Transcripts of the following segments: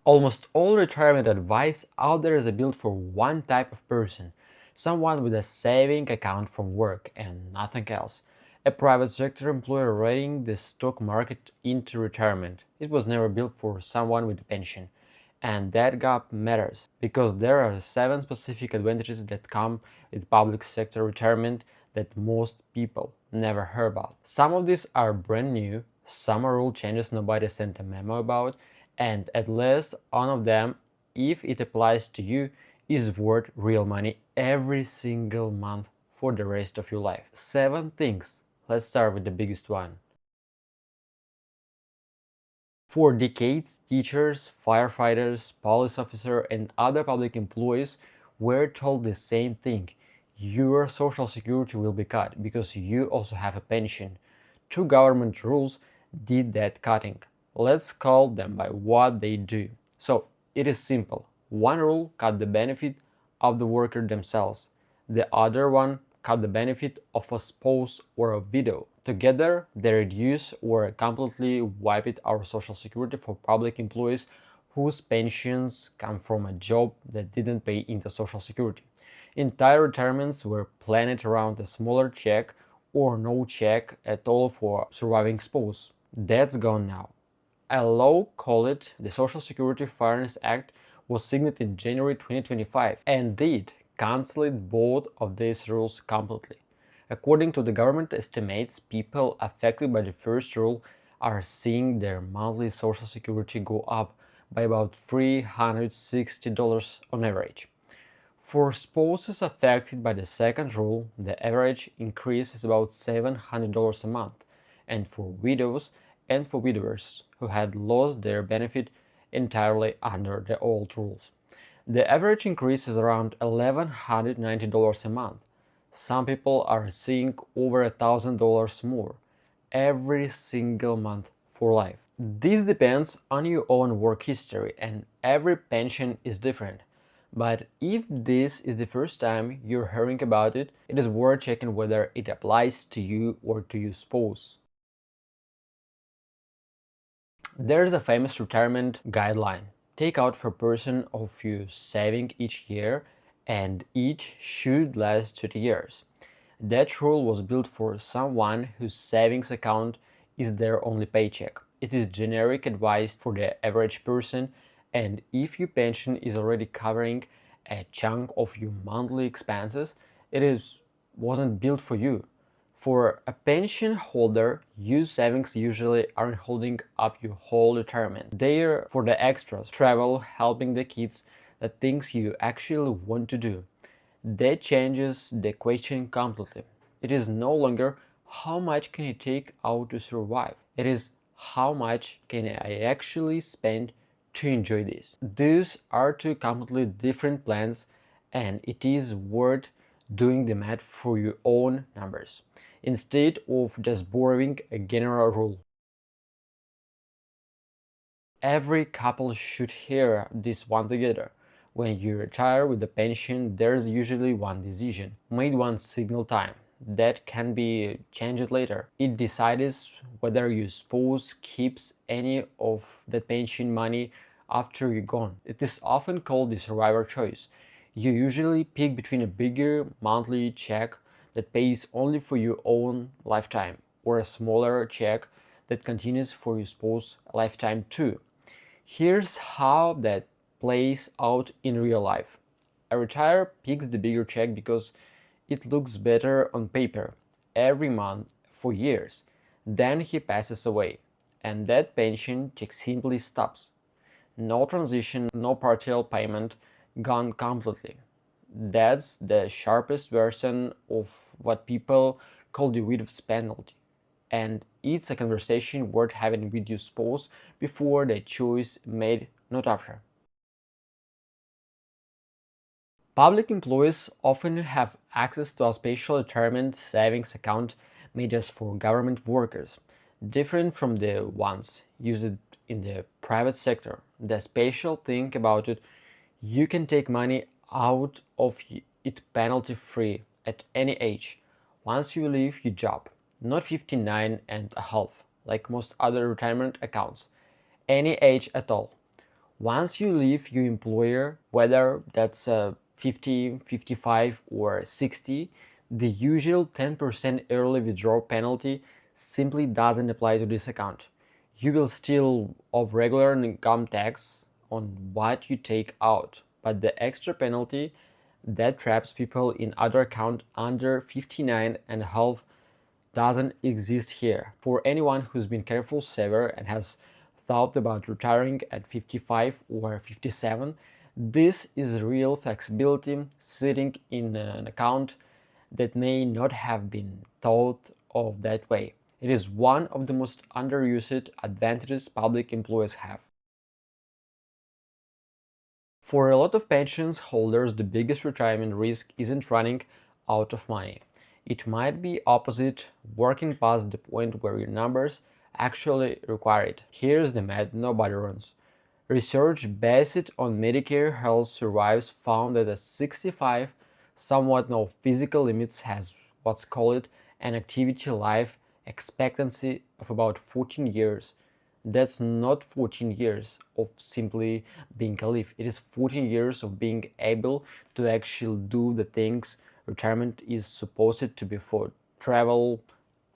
Almost all retirement advice out there is built for one type of person, someone with a saving account from work and nothing else. A private sector employee riding the stock market into retirement. It was never built for someone with a pension. And that gap matters because there are 7 specific advantages that come with public sector retirement that most people never heard about. Some of these are brand new, some are rule changes nobody sent a memo about, and at least one of them, if it applies to you, is worth real money every single month for the rest of your life. 7 things. Let's start with the biggest one. For decades, teachers, firefighters, police officers, and other public employees were told the same thing. Your social security will be cut because you also have a pension. 2 government rules did that cutting. Let's call them by what they do. So, it is simple. One rule cut the benefit of the worker themselves. The other one cut the benefit of a spouse or a widow. Together, they reduce or completely wiped our social security for public employees whose pensions come from a job that didn't pay into social security. Entire retirements were planned around a smaller check or no check at all for surviving spouse. That's gone now. A law called the Social Security Fairness Act was signed in January 2025 and did cancel both of these rules completely. According to the government estimates, people affected by the first rule are seeing their monthly social security go up by about $360 on average. For spouses affected by the second rule, the average increase is about $700 a month, and for widows and for widowers who had lost their benefit entirely under the old rules, the average increase is around $1,190 a month. Some people are seeing over $1,000 more every single month for life. This depends on your own work history, and every pension is different. But if this is the first time you're hearing about it, it is worth checking whether it applies to you or to your spouse. There's a famous retirement guideline. Take out per person of your saving each year, and each should last 30 years. That rule was built for someone whose savings account is their only paycheck. It is generic advice for the average person, and if your pension is already covering a chunk of your monthly expenses, wasn't built for you. For a pension holder, your savings usually aren't holding up your whole retirement. They're for the extras, travel, helping the kids, the things you actually want to do. That changes the question completely. It is no longer how much can you take out to survive. It is how much can I actually spend to enjoy this. These are 2 completely different plans, and it is worth doing the math for your own numbers instead of just borrowing a general rule. Every couple should hear this one together. When you retire with a pension, there's usually one decision made one single time that can be changed later. It decides whether your spouse keeps any of that pension money after you're gone. It is often called the survivor choice. You usually pick between a bigger monthly check that pays only for your own lifetime or a smaller check that continues for your spouse's lifetime too. Here's how that plays out in real life. A retired picks the bigger check because it looks better on paper every month for years. Then he passes away, and that pension check simply stops. No transition, no partial payment, gone completely. That's the sharpest version of what people call the widow's penalty. And it's a conversation worth having with your spouse before the choice made, not after. Public employees often have access to a special retirement savings account made just for government workers, different from the ones used in the private sector. The special thing about it, you can take money out of it penalty free at any age once you leave your job, not 59 and a half like most other retirement accounts, any age at all. Once you leave your employer, whether that's 50, 55, or 60, the usual 10% early withdrawal penalty simply doesn't apply to this account. You will still owe regular income tax on what you take out, but the extra penalty that traps people in other account under 59 and a half doesn't exist here. For anyone who's been careful saver and has thought about retiring at 55 or 57, this is real flexibility sitting in an account that may not have been thought of that way. It is one of the most underused advantages public employees have. For a lot of pensions holders, the biggest retirement risk isn't running out of money. It might be opposite, working past the point where your numbers actually require it. Here's the math nobody runs. Research based on Medicare Health Survives found that at 65, somewhat no physical limits has what's called an activity life expectancy of about 14 years. That's not 14 years of simply being alive. It is 14 years of being able to actually do the things retirement is supposed to be for. Travel,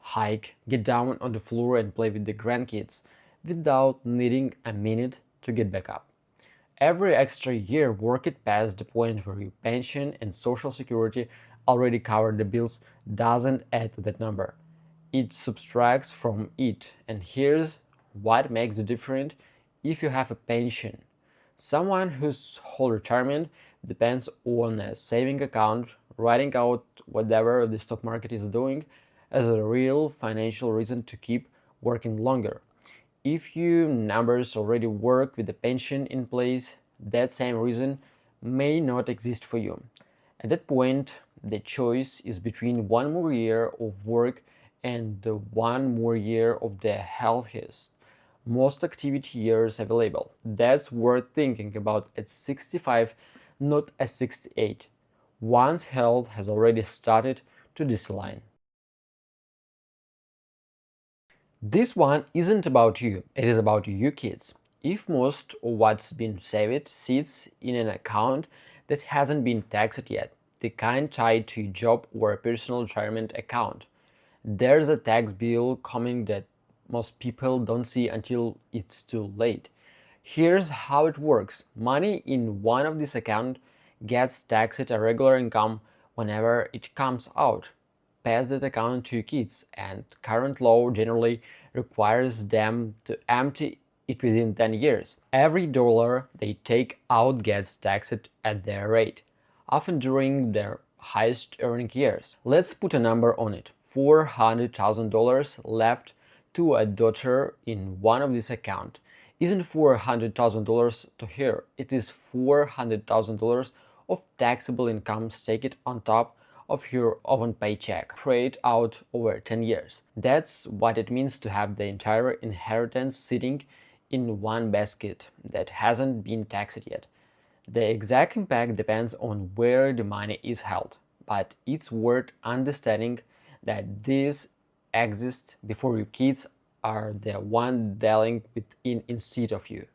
hike, get down on the floor and play with the grandkids without needing a minute to get back up. Every extra year worked past the point where your pension and social security already cover the bills doesn't add to that number. It subtracts from it, and here's what makes the difference if you have a pension. Someone whose whole retirement depends on a saving account, writing out whatever the stock market is doing as a real financial reason to keep working longer. If your numbers already work with the pension in place, that same reason may not exist for you. At that point, the choice is between one more year of work and the one more year of the healthiest, most activity years available. That's worth thinking about at 65, not at 68. One's health has already started to decline. This one isn't about you, it is about you kids. If most of what's been saved sits in an account that hasn't been taxed yet, the kind tied to your job or a personal retirement account, there's a tax bill coming that most people don't see until it's too late. Here's how it works. Money in one of these accounts gets taxed at a regular income whenever it comes out. Pass that account to your kids, and current law generally requires them to empty it within 10 years. Every dollar they take out gets taxed at their rate, often during their highest earning years. Let's put a number on it. $400,000 left to a daughter in one of these accounts isn't $400,000 to her, it is $400,000 of taxable income taken on top of your own paycheck, spread out over 10 years. That's what it means to have the entire inheritance sitting in one basket that hasn't been taxed yet. The exact impact depends on where the money is held, but it's worth understanding that this exists before your kids are the one dealing with it instead of you.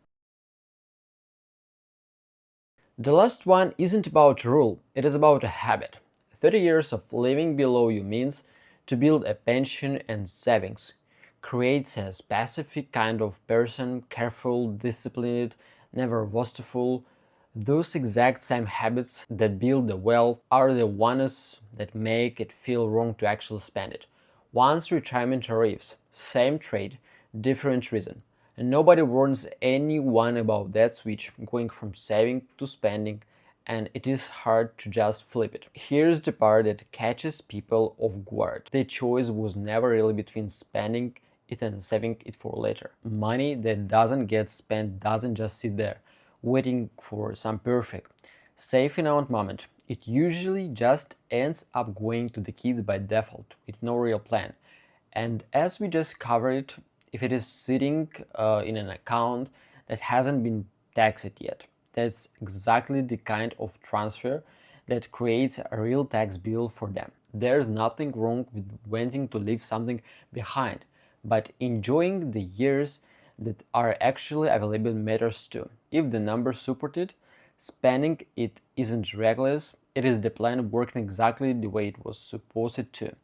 The last one isn't about rule, it is about a habit. 30 years of living below your means to build a pension and savings creates a specific kind of person, careful, disciplined, never wasteful. Those exact same habits that build the wealth are the ones that make it feel wrong to actually spend it. Once retirement arrives, same trade, different reason. And nobody warns anyone about that switch going from saving to spending, and it is hard to just flip it. Here's the part that catches people off guard. The choice was never really between spending it and saving it for later. Money that doesn't get spent doesn't just sit there waiting for some perfect, safe amount moment. It usually just ends up going to the kids by default with no real plan. And as we just covered, if it is sitting in an account that hasn't been taxed yet, that's exactly the kind of transfer that creates a real tax bill for them. There's nothing wrong with wanting to leave something behind, but enjoying the years that are actually available matters too. If the numbers support it, spending it isn't reckless, it is the plan working exactly the way it was supposed to.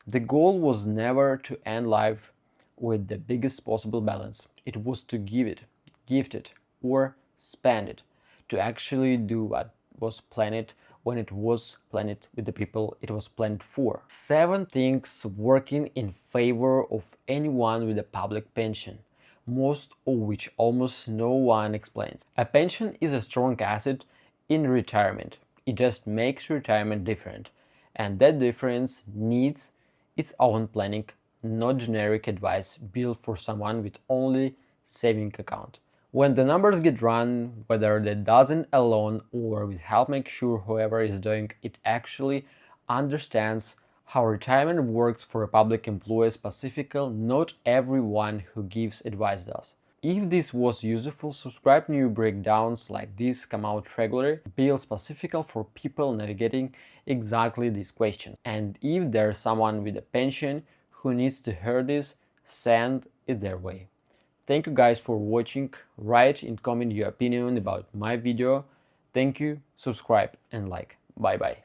The goal was never to end life with the biggest possible balance. It was to give it, gift it, or spend it, to actually do what was planned when it was planned with the people it was planned for. 7 things working in favor of anyone with a public pension, most of which almost no one explains. A pension is a strong asset in retirement. It just makes retirement different, and that difference needs its own planning, not generic advice built for someone with only saving account. When the numbers get run, whether that doesn't alone or with help, make sure whoever is doing it actually understands how retirement works for a public employee specifically. Not everyone who gives advice does. If this was useful, subscribe. New breakdowns like this come out regularly, built specifically for people navigating exactly these questions. And if there's someone with a pension who needs to hear this, send it their way. Thank you guys for watching. Write in comment your opinion about my video. Thank you, subscribe and like. Bye bye.